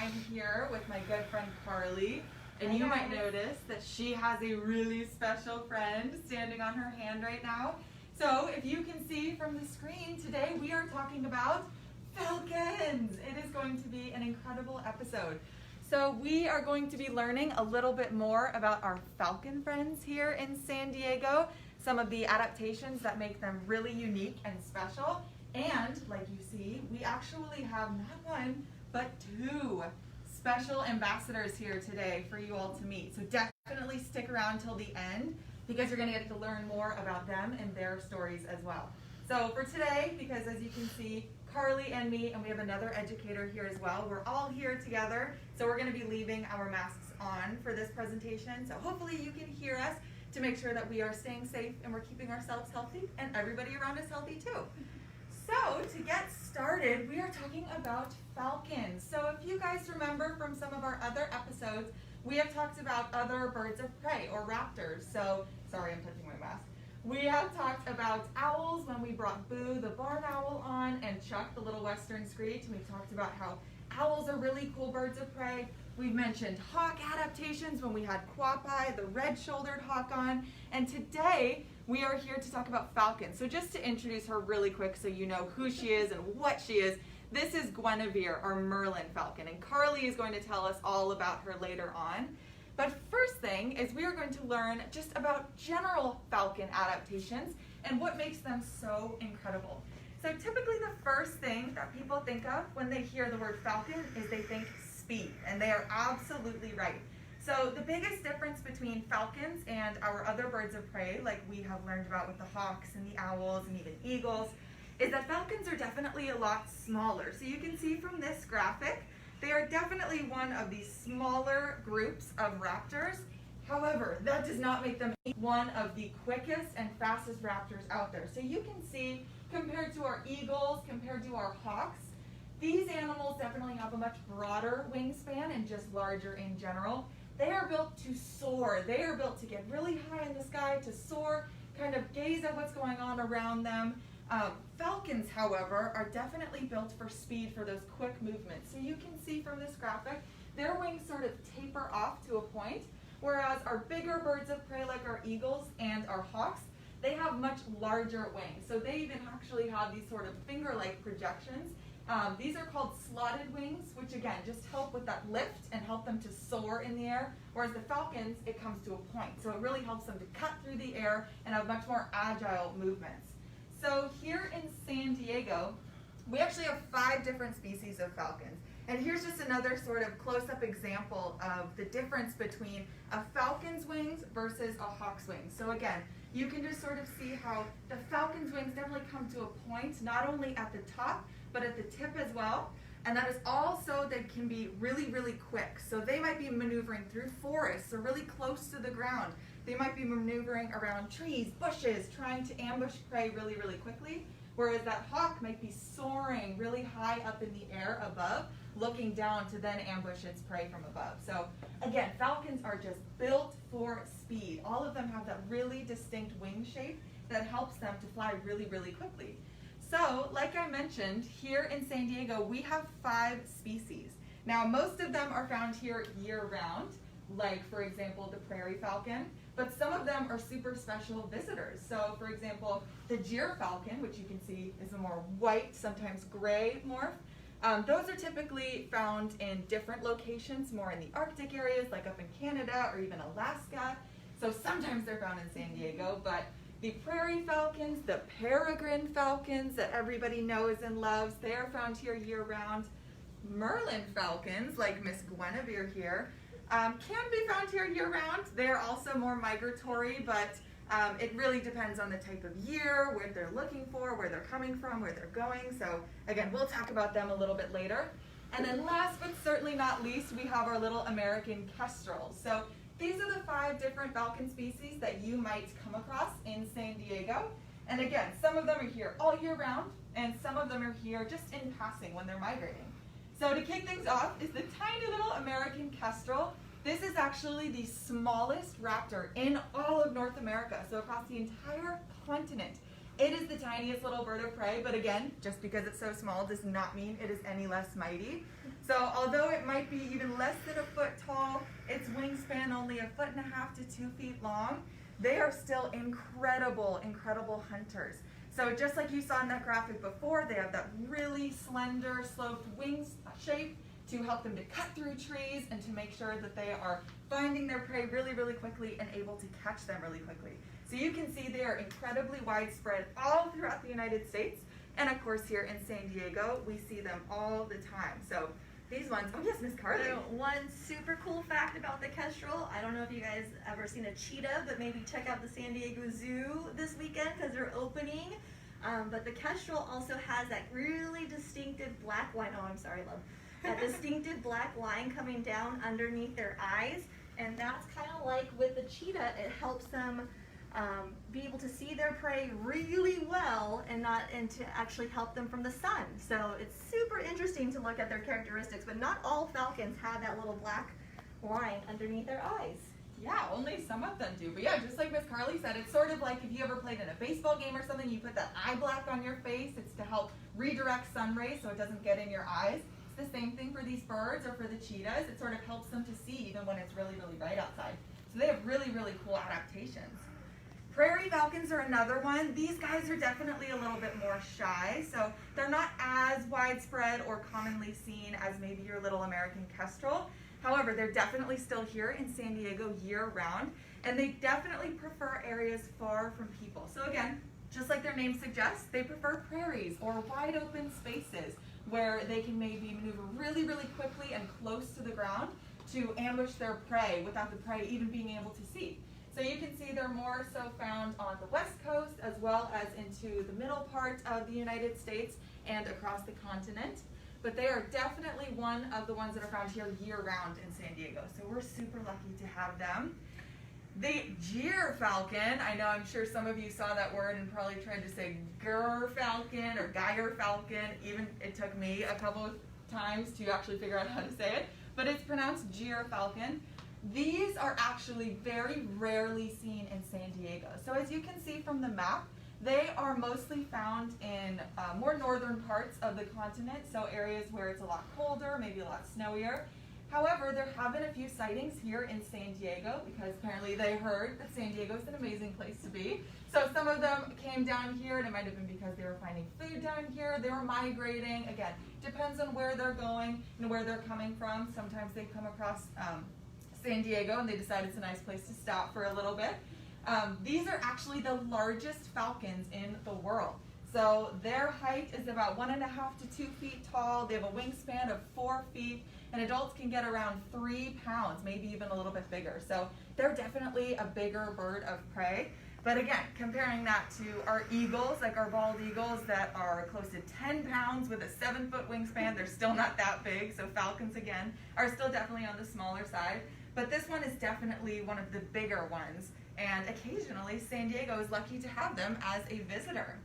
I'm here with my good friend Carly, and you might notice that she has a really special friend standing on her hand right now. So if you can see from the screen, today we are talking about falcons. It is going to be an incredible episode. So we are going to be learning a little bit more about our falcon friends here in San Diego, some of the adaptations that make them really unique and special. And like you see, we actually have not one, but two special ambassadors here today for you all to meet. So definitely stick around till the end because you're going to get to learn more about them and their stories as well. So for today, because as you can see, Carly and me, and we have another educator here as well, we're all here together. So we're going to be leaving our masks on for this presentation. So hopefully you can hear us to make sure that we are staying safe and we're keeping ourselves healthy and everybody around us healthy too. So to get started, we are talking about falcons. So if you guys remember from some of our other episodes, we have talked about other birds of prey or raptors. So, sorry, I'm touching my mask. We have talked about owls when we brought Boo, the barn owl, on, and Chuck, the little western screech. And we talked about how owls are really cool birds of prey. We've mentioned hawk adaptations when we had Quapai, the red-shouldered hawk, on. And today, we are here to talk about falcons. So just to introduce her really quick so you know who she is and what she is, this is Guinevere, our Merlin falcon. And Carly is going to tell us all about her later on. But first thing is we are going to learn just about general falcon adaptations and what makes them so incredible. So typically the first thing that people think of when they hear the word falcon is they think speed, and they are absolutely right. So the biggest difference between falcons and our other birds of prey, like we have learned about with the hawks and the owls and even eagles, is that falcons are definitely a lot smaller. So you can see from this graphic, they are definitely one of the smaller groups of raptors. However, that does not make them one of the quickest and fastest raptors out there. So you can see, compared to our eagles, compared to our hawks, these animals definitely have a much broader wingspan and just larger in general. They are built to soar. They are built to get really high in the sky, to soar, kind of gaze at what's going on around them. Falcons, however, are definitely built for speed, for those quick movements. So you can see from this graphic, their wings sort of taper off to a point, whereas our bigger birds of prey like our eagles and our hawks, they have much larger wings. So they even actually have these sort of finger-like projections. These are called slotted wings, which again, just help with that lift and help them to soar in the air. Whereas the falcons, it comes to a point. So it really helps them to cut through the air and have much more agile movements. So here in San Diego, we actually have 5 different species of falcons. And here's just another sort of close-up example of the difference between a falcon's wings versus a hawk's wings. So again, you can just sort of see how the falcon's wings definitely come to a point, not only at the top, but at the tip as well. And that is also they can be really, really quick. So they might be maneuvering through forests or really close to the ground. They might be maneuvering around trees, bushes, trying to ambush prey really, really quickly. Whereas that hawk might be soaring really high up in the air above, looking down to then ambush its prey from above. So again, falcons are just built for speed. All of them have that really distinct wing shape that helps them to fly really, really quickly. So, like I mentioned, here in San Diego, we have 5 species. Now, most of them are found here year-round, like, for example, the prairie falcon, but some of them are super special visitors. So, for example, the Gyrfalcon, which you can see is a more white, sometimes gray morph, those are typically found in different locations, more in the Arctic areas, like up in Canada or even Alaska. So sometimes they're found in San Diego, but the prairie falcons, the peregrine falcons that everybody knows and loves, they are found here year-round. Merlin falcons, like Miss Guinevere here, can be found here year-round. They're also more migratory, but it really depends on the type of year, what they're looking for, where they're coming from, where they're going. So again, we'll talk about them a little bit later. And then last but certainly not least, we have our little American kestrels. So these are the 5 different falcon species that you might come across in San Diego. And again, some of them are here all year round, and some of them are here just in passing when they're migrating. So to kick things off is the tiny little American kestrel. This is actually the smallest raptor in all of North America, so across the entire continent. It is the tiniest little bird of prey, but again, just because it's so small does not mean it is any less mighty. So although it might be even less than a foot tall, its wingspan only 1.5 to 2 feet long, they are still incredible, incredible hunters. So just like you saw in that graphic before, they have that really slender, sloped wings shape to help them to cut through trees and to make sure that they are finding their prey really, really quickly and able to catch them really quickly. So you can see they are incredibly widespread all throughout the United States. And of course here in San Diego, we see them all the time. So these ones, oh yes, Miss Carly. So one super cool fact about the kestrel, I don't know if you guys ever seen a cheetah, but maybe check out the San Diego Zoo this weekend because they're opening. But the kestrel also has that really distinctive black line, oh I'm sorry love, that distinctive black line coming down underneath their eyes. And that's kind of like with the cheetah, it helps them be able to see their prey really well and to actually help them from the sun. So it's super interesting to look at their characteristics, but not all falcons have that little black line underneath their eyes. Yeah, only some of them do. But yeah, just like Miss Carly said, it's sort of like if you ever played in a baseball game or something, you put that eye black on your face. It's to help redirect sun rays so it doesn't get in your eyes. It's the same thing for these birds or for the cheetahs. It sort of helps them to see even when it's really, really bright outside. So they have really, really cool adaptations. Prairie falcons are another one. These guys are definitely a little bit more shy, so they're not as widespread or commonly seen as maybe your little American kestrel. However, they're definitely still here in San Diego year-round, and they definitely prefer areas far from people. So again, just like their name suggests, they prefer prairies or wide open spaces where they can maybe maneuver really, really quickly and close to the ground to ambush their prey without the prey even being able to see. So you can see they're more so found on the West Coast as well as into the middle part of the United States and across the continent. But they are definitely one of the ones that are found here year-round in San Diego. So we're super lucky to have them. The Gyrfalcon, I know I'm sure some of you saw that word and probably tried to say Gyrfalcon or Gyrfalcon. Even it took me a couple of times to actually figure out how to say it, but it's pronounced Gyrfalcon. These are actually very rarely seen in San Diego. So as you can see from the map, they are mostly found in more northern parts of the continent, so areas where it's a lot colder, maybe a lot snowier. However, there have been a few sightings here in San Diego because apparently they heard that San Diego is an amazing place to be. So some of them came down here, and it might have been because they were finding food down here, they were migrating. Again, depends on where they're going and where they're coming from. Sometimes they come across San Diego and they decide it's a nice place to stop for a little bit. These are actually the largest falcons in the world. So their height is about 1.5 to 2 feet tall. They have a wingspan of 4 feet, and adults can get around 3 pounds, maybe even a little bit bigger. So they're definitely a bigger bird of prey. But again, comparing that to our eagles, like our bald eagles that are close to 10 pounds with a 7-foot wingspan, they're still not that big. So falcons, again, are still definitely on the smaller side. But this one is definitely one of the bigger ones. And occasionally, San Diego is lucky to have them as a visitor.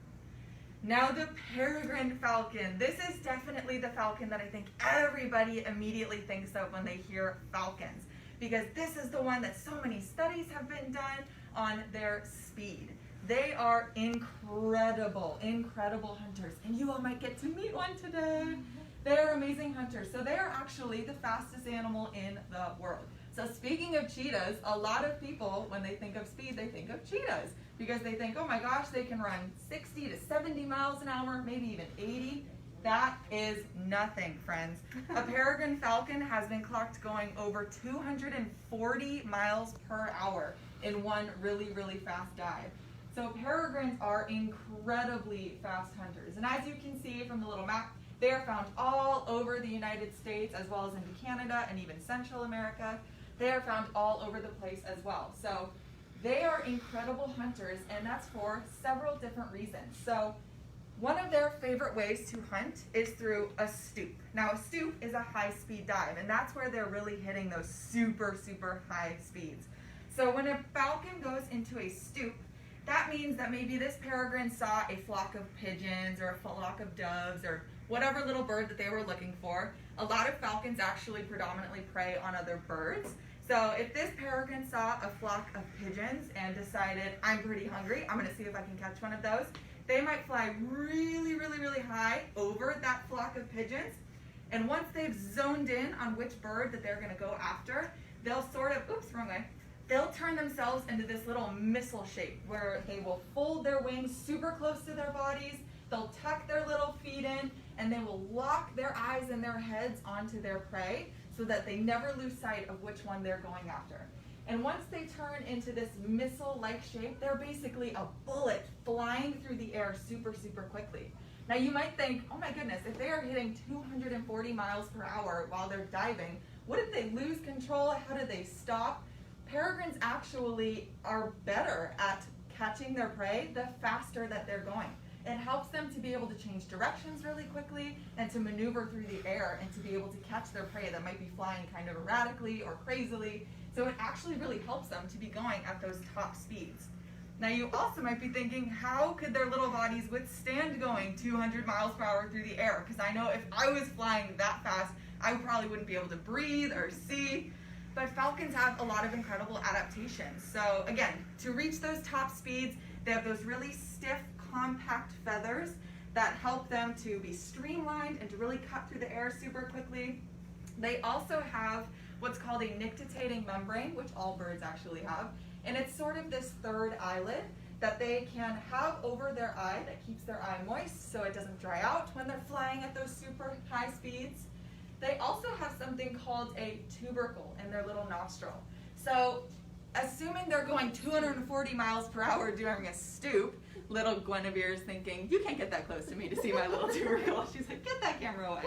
Now the peregrine falcon. This is definitely the falcon that I think everybody immediately thinks of when they hear falcons, because this is the one that so many studies have been done on their speed. They are incredible, incredible hunters, and you all might get to meet one today. They are amazing hunters. So they are actually the fastest animal in the world. So speaking of cheetahs, a lot of people, when they think of speed, they think of cheetahs because they think, oh my gosh, they can run 60 to 70 miles an hour, maybe even 80. That is nothing, friends. A peregrine falcon has been clocked going over 240 miles per hour in one really, really fast dive. So peregrines are incredibly fast hunters. And as you can see from the little map, they are found all over the United States as well as into Canada and even Central America. They are found all over the place as well. So they are incredible hunters, and that's for several different reasons. So one of their favorite ways to hunt is through a stoop. Now a stoop is a high-speed dive, and that's where they're really hitting those super, super high speeds. So when a falcon goes into a stoop, that means that maybe this peregrine saw a flock of pigeons or a flock of doves or whatever little bird that they were looking for. A lot of falcons actually predominantly prey on other birds. So if this peregrine saw a flock of pigeons and decided, I'm pretty hungry, I'm gonna see if I can catch one of those, they might fly really, really, really high over that flock of pigeons. And once they've zoned in on which bird that they're gonna go after, they'll sort of, oops, wrong way. They'll turn themselves into this little missile shape where they will fold their wings super close to their bodies, they'll tuck their little feet in, and they will lock their eyes and their heads onto their prey so that they never lose sight of which one they're going after. And once they turn into this missile-like shape, they're basically a bullet flying through the air super, super quickly. Now you might think, oh my goodness, if they are hitting 240 miles per hour while they're diving, what if they lose control? How do they stop? Peregrines actually are better at catching their prey the faster that they're going. It helps them to be able to change directions really quickly and to maneuver through the air and to be able to catch their prey that might be flying kind of erratically or crazily. So it actually really helps them to be going at those top speeds. Now you also might be thinking, how could their little bodies withstand going 200 miles per hour through the air? Because I know if I was flying that fast, I probably wouldn't be able to breathe or see. But falcons have a lot of incredible adaptations. So again, to reach those top speeds, they have those really stiff, compact feathers that help them to be streamlined and to really cut through the air super quickly. They also have what's called a nictitating membrane, which all birds actually have. And it's sort of this third eyelid that they can have over their eye that keeps their eye moist so it doesn't dry out when they're flying at those super high speeds. They also have something called a tubercle in their little nostril. So assuming they're going 240 miles per hour during a stoop, little Guinevere's thinking, you can't get that close to me to see my little tubercle. She's like, get that camera away.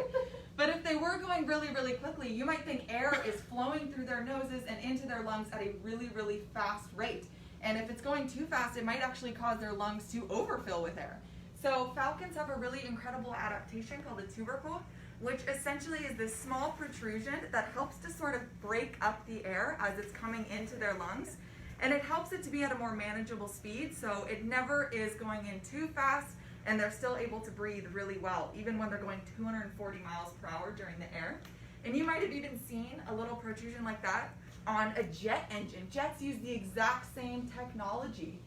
But if they were going really, really quickly, you might think air is flowing through their noses and into their lungs at a really, really fast rate. And if it's going too fast, it might actually cause their lungs to overfill with air. So falcons have a really incredible adaptation called a tubercle, which essentially is this small protrusion that helps to sort of break up the air as it's coming into their lungs. And it helps it to be at a more manageable speed, so it never is going in too fast, and they're still able to breathe really well, even when they're going 240 miles per hour during the air. And you might have even seen a little protrusion like that on a jet engine. Jets use the exact same technology,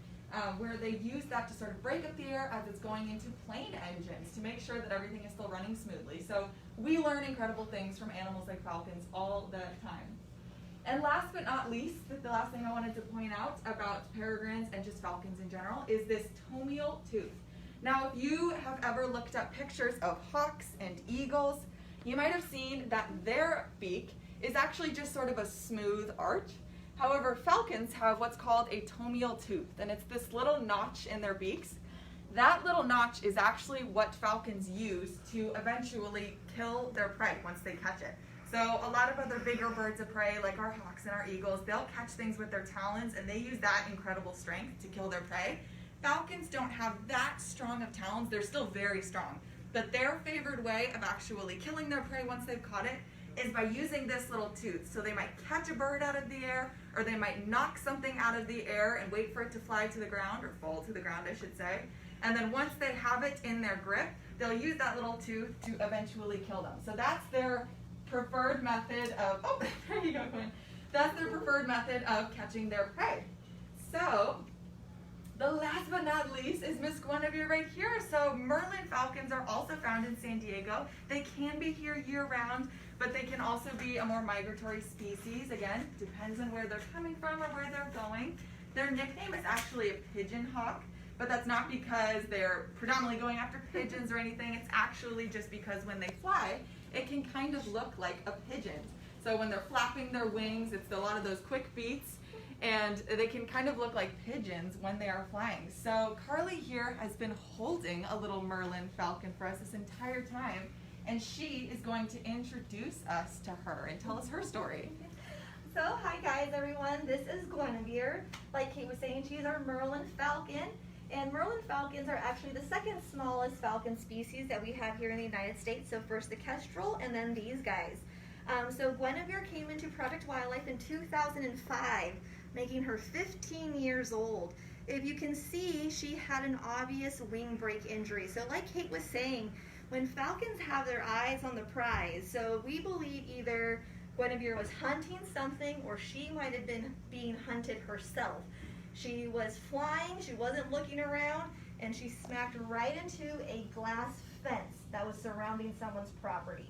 where they use that to sort of break up the air as it's going into plane engines to make sure that everything is still running smoothly. So we learn incredible things from animals like falcons all the time. And last but not least, the last thing I wanted to point out about peregrines and just falcons in general is this tomial tooth. Now, if you have ever looked up pictures of hawks and eagles, you might have seen that their beak is actually just sort of a smooth arch. However, falcons have what's called a tomial tooth, and it's this little notch in their beaks. That little notch is actually what falcons use to eventually kill their prey once they catch it. So a lot of other bigger birds of prey, like our hawks and our eagles, they'll catch things with their talons, and they use that incredible strength to kill their prey. Falcons don't have that strong of talons. They're still very strong. But their favored way of actually killing their prey once they've caught it is by using this little tooth. So they might catch a bird out of the air, or they might knock something out of the air and wait for it to fly to the ground, or fall to the ground, I should say. And then once they have it in their grip, they'll use that little tooth to eventually kill them. So that's their preferred method of, oh, there you go, Quinn. That's their preferred method of catching their prey. So the last but not least is Miss Guinevere right here. So Merlin falcons are also found in San Diego. They can be here year-round, but they can also be a more migratory species. Again, depends on where they're coming from or where they're going. Their nickname is actually a pigeon hawk, but that's not because they're predominantly going after pigeons or anything. It's actually just because when they fly, it can kind of look like a pigeon. So when they're flapping their wings, it's a lot of those quick beats, and they can kind of look like pigeons when they are flying. So Carly here has been holding a little Merlin falcon for us this entire time, and she is going to introduce us to her and tell us her story. So, hi guys, everyone. This is Guinevere. Like Kate was saying, she's our Merlin falcon. And Merlin falcons are actually the second smallest falcon species that we have here in the United States. So first the kestrel, and then these guys. So Guinevere came into Project Wildlife in 2005, making her 15 years old. If you can see, she had an obvious wing break injury. So like Kate was saying, when falcons have their eyes on the prize, so we believe either Guinevere was hunting something or she might have been being hunted herself. She was flying, she wasn't looking around, and she smacked right into a glass fence that was surrounding someone's property.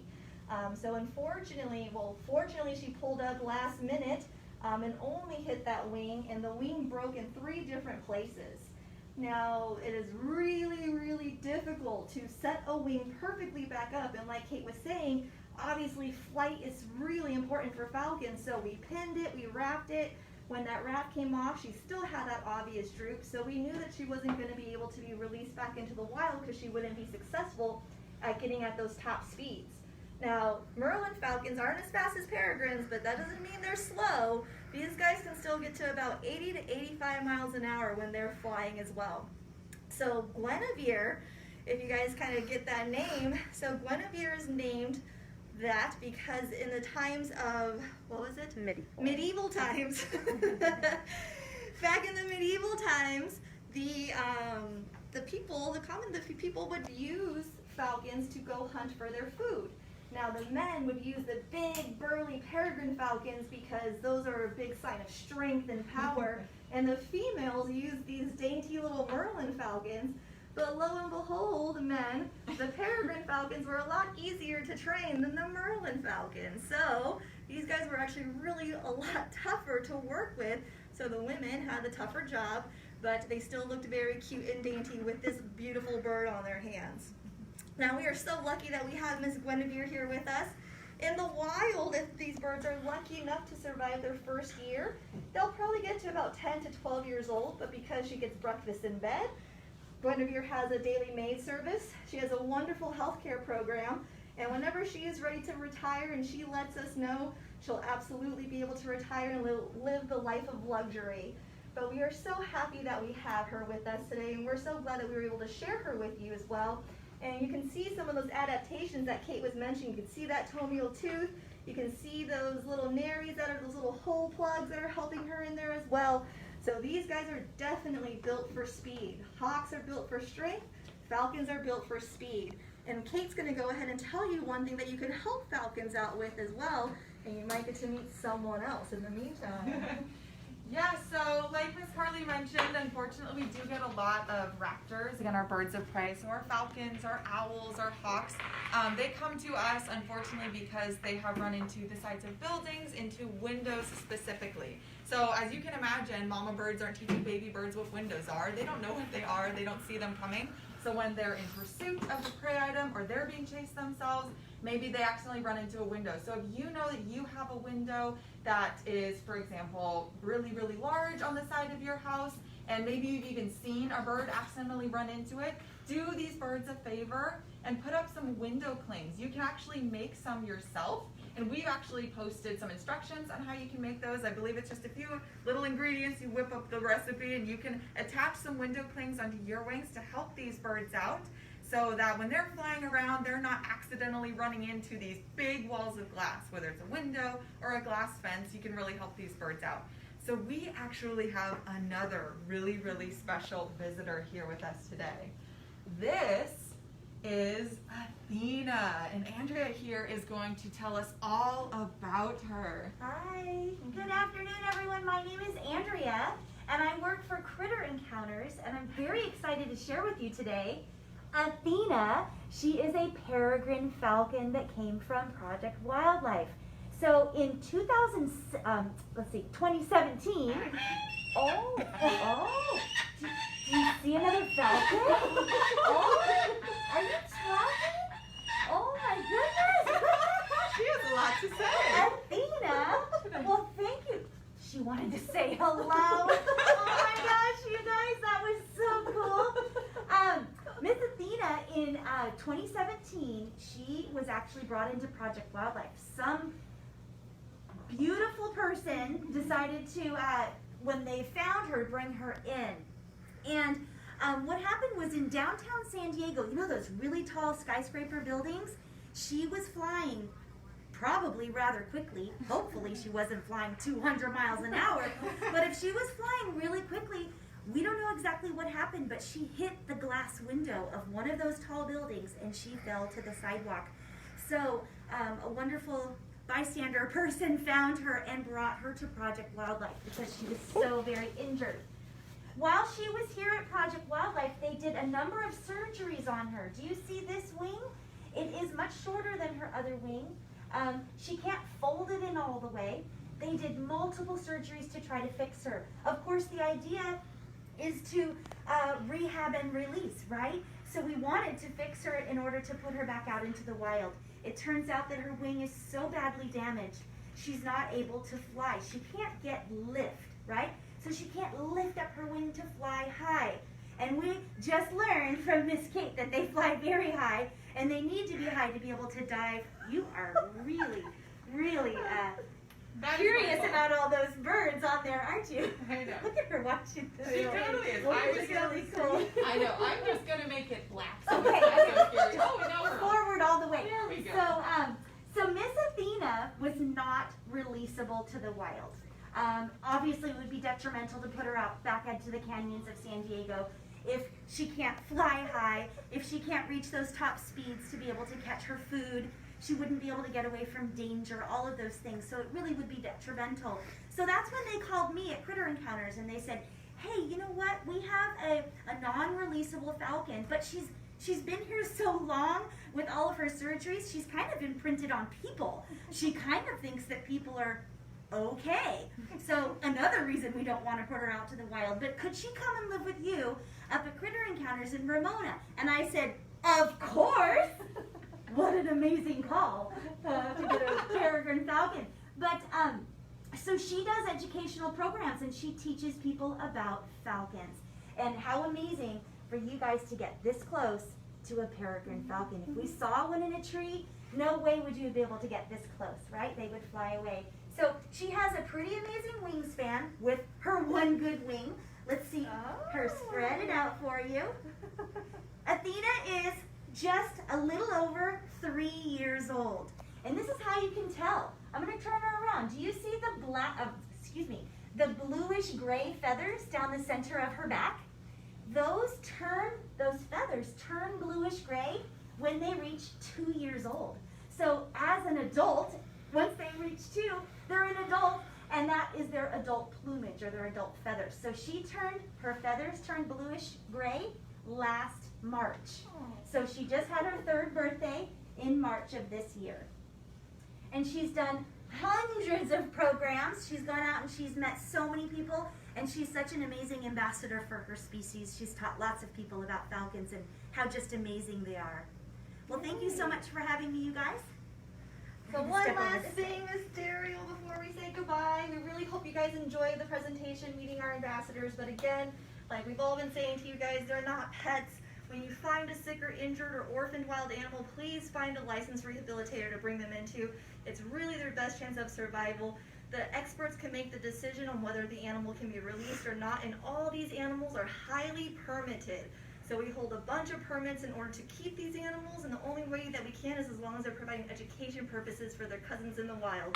Fortunately she pulled up last minute and only hit that wing, and the wing broke in 3 different places. Now, it is really, really difficult to set a wing perfectly back up, and like Kate was saying, obviously flight is really important for falcons, so we pinned it, we wrapped it. When that wrap came off, she still had that obvious droop, so we knew that she wasn't going to be able to be released back into the wild because she wouldn't be successful at getting at those top speeds. Now, Merlin falcons aren't as fast as peregrines, but that doesn't mean they're slow. These guys can still get to about 80 to 85 miles an hour when they're flying as well. So Guinevere, if you guys kind of get that name, so Guinevere is named that because in the times of, what was it? Medieval times. Back in the medieval times, the people would use falcons to go hunt for their food. Now the men would use the big burly peregrine falcons because those are a big sign of strength and power, and the females used these dainty little Merlin falcons. But lo and behold, men, the peregrine falcons were a lot easier to train than the Merlin falcons. So these guys were actually really a lot tougher to work with. So the women had the tougher job, but they still looked very cute and dainty with this beautiful bird on their hands. Now we are so lucky that we have Miss Guinevere here with us. In the wild, if these birds are lucky enough to survive their first year, they'll probably get to about 10 to 12 years old, but because she gets breakfast in bed, Guinevere has a daily maid service. She has a wonderful healthcare program, and whenever she is ready to retire and she lets us know, she'll absolutely be able to retire and live the life of luxury. But we are so happy that we have her with us today, and we're so glad that we were able to share her with you as well. And you can see some of those adaptations that Kate was mentioning. You can see that toenail tooth. You can see those little nares that are those little hole plugs that are helping her in there as well. So these guys are definitely built for speed. Hawks are built for strength. Falcons are built for speed. And Kate's going to go ahead and tell you one thing that you can help falcons out with as well. And you might get to meet someone else in the meantime. Yeah, so like Miss Carly mentioned, unfortunately we do get a lot of raptors, again our birds of prey, so our falcons, our owls, our hawks. They come to us unfortunately because they have run into the sides of buildings, into windows specifically. So as you can imagine, mama birds aren't teaching baby birds what windows are. They don't know what they are, they don't see them coming. So when they're in pursuit of the prey item or they're being chased themselves, maybe they accidentally run into a window. So if you know that you have a window that is, for example, really, really large on the side of your house, and maybe you've even seen a bird accidentally run into it, do these birds a favor and put up some window clings. You can actually make some yourself, and we've actually posted some instructions on how you can make those. I believe it's just a few little ingredients. You whip up the recipe and you can attach some window clings onto your wings to help these birds out, so that when they're flying around, they're not accidentally running into these big walls of glass, whether it's a window or a glass fence. You can really help these birds out. So we actually have another really, really special visitor here with us today. This is Athena, and Andrea here is going to tell us all about her. Hi, good afternoon everyone. My name is Andrea, and I work for Critter Encounters, and I'm very excited to share with you today Athena. She is a peregrine falcon that came from Project Wildlife. So in 2017, do you see another falcon? Oh, are you talking? Oh my goodness! She has a lot to say. Athena, well thank you. She wanted to say hello. Oh my gosh, you guys, that was so cool. Miss Athena, in 2017, she was actually brought into Project Wildlife. Some beautiful person decided to, when they found her, bring her in. And what happened was in downtown San Diego, you know those really tall skyscraper buildings? She was flying probably rather quickly. Hopefully she wasn't flying 200 miles an hour. But if she was flying really quickly, we don't know exactly what happened, but she hit the glass window of one of those tall buildings and she fell to the sidewalk. So a wonderful bystander person found her and brought her to Project Wildlife because she was so very injured. While she was here at Project Wildlife, they did a number of surgeries on her. Do you see this wing? It is much shorter than her other wing. She can't fold it in all the way. They did multiple surgeries to try to fix her. Of course, the idea is to rehab and release, right? So we wanted to fix her in order to put her back out into the wild. It turns out that her wing is so badly damaged, she's not able to fly. She can't get lift, right? So she can't lift up her wing to fly high. And we just learned from Miss Kate that they fly very high, and they need to be high to be able to dive. You are really, really curious about all those birds on there, aren't you? I know. Look at her watching the She totally is. I was really cool. I know. I'm just gonna make it black. So Okay, I'm so curious. Oh, no, we're on. Forward all the way. There we go. So Miss Athena was not releasable to the wild. Obviously, it would be detrimental to put her out back into the canyons of San Diego if she can't fly high, if she can't reach those top speeds to be able to catch her food. She wouldn't be able to get away from danger, all of those things. So it really would be detrimental. So that's when they called me at Critter Encounters and they said, hey, you know what? We have a non-releasable falcon, but she's been here so long with all of her surgeries, she's kind of imprinted on people. She kind of thinks that people are okay. So another reason we don't want to put her out to the wild, but could she come and live with you up at Critter Encounters in Ramona? And I said, of course. What an amazing call to get a peregrine falcon. But so she does educational programs and she teaches people about falcons. And how amazing for you guys to get this close to a peregrine falcon. If we saw one in a tree, no way would you be able to get this close, right? They would fly away. So she has a pretty amazing wingspan with her one good wing. Let's see her spread it out for you. Athena is just a little over 3 years old. And this is how you can tell. I'm going to turn her around. Do you see the bluish gray feathers down the center of her back? Those feathers turn bluish gray when they reach 2 years old. So as an adult, once they reach 2, they're an adult, and that is their adult plumage or their adult feathers. So her feathers turned bluish gray last March. So she just had her 3rd birthday in March of this year. And she's done hundreds of programs. She's gone out and she's met so many people, and she's such an amazing ambassador for her species. She's taught lots of people about falcons and how just amazing they are. Well, thank you so much for having me, you guys. So one last thing, Miss Daryl, before we say goodbye. We really hope you guys enjoyed the presentation, meeting our ambassadors. But again, like we've all been saying to you guys, they're not pets. When you find a sick or injured or orphaned wild animal, please find a licensed rehabilitator to bring them into. It's really their best chance of survival. The experts can make the decision on whether the animal can be released or not, and all these animals are highly permitted. So we hold a bunch of permits in order to keep these animals, and the only way that we can is as long as they're providing education purposes for their cousins in the wild.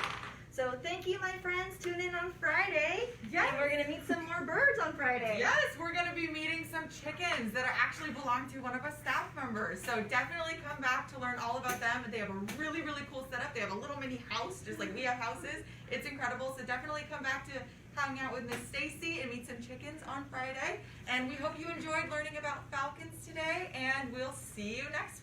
So thank you, my friends. Tune in on Friday. Yes. And we're going to meet some more birds on Friday. Yes, we're going to be meeting some chickens that are actually belong to one of us staff members. So definitely come back to learn all about them. They have a really, really cool setup. They have a little mini house, just like we have houses. It's incredible. So definitely come back to hang out with Miss Stacy and meet some chickens on Friday. And we hope you enjoyed learning about falcons today, and we'll see you next week.